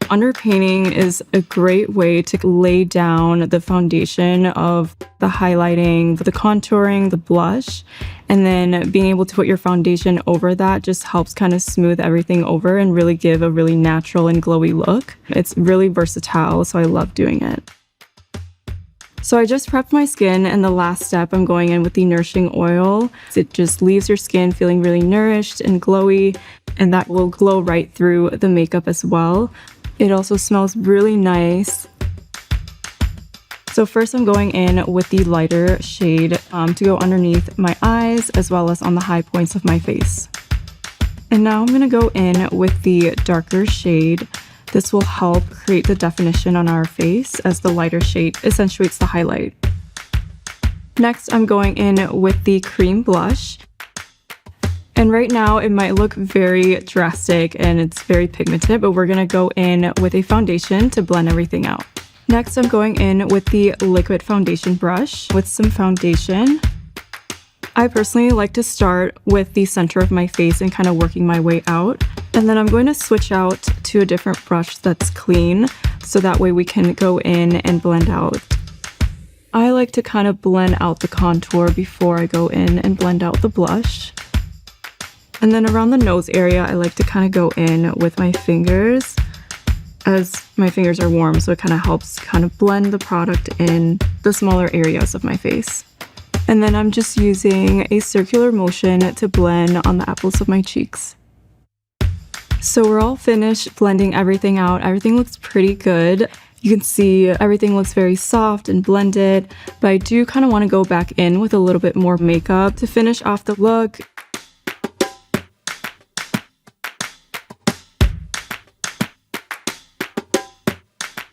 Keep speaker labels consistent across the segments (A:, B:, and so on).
A: Underpainting is a great way to lay down the foundation of the highlighting, the contouring, the blush, and then being able to put your foundation over that just helps kind of smooth everything over and really give a really natural and glowy look. It's really versatile, so I love doing it. So I just prepped my skin, and the last step, I'm going in with the Nourishing Oil. It just leaves your skin feeling really nourished and glowy, and that will glow right through the makeup as well. It also smells really nice. So first I'm going in with the lighter shade to go underneath my eyes as well as on the high points of my face. And now I'm going to go in with the darker shade. This will help create the definition on our face as the lighter shade accentuates the highlight. Next, I'm going in with the cream blush. And right now it might look very drastic and it's very pigmented, but we're gonna go in with a foundation to blend everything out. Next, I'm going in with the liquid foundation brush with some foundation. I personally like to start with the center of my face and kind of working my way out. And then I'm going to switch out to a different brush that's clean, so that way we can go in and blend out. I like to kind of blend out the contour before I go in and blend out the blush. And then around the nose area, I like to kind of go in with my fingers as my fingers are warm, so it kind of helps kind of blend the product in the smaller areas of my face. And then I'm just using a circular motion to blend on the apples of my cheeks. So we're all finished blending everything out. Everything looks pretty good. You can see everything looks very soft and blended, but I do kind of want to go back in with a little bit more makeup to finish off the look.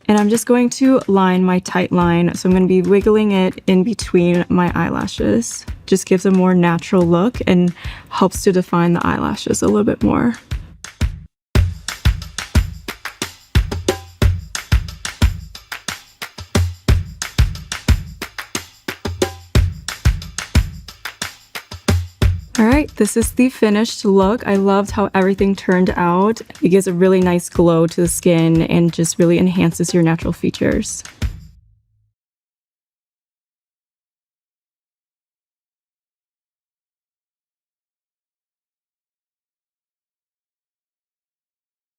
A: And I'm just going to line my tight line. So I'm going to be wiggling it in between my eyelashes. Just gives a more natural look and helps to define the eyelashes a little bit more. Alright, this is the finished look. I loved how everything turned out. It gives a really nice glow to the skin and just really enhances your natural features.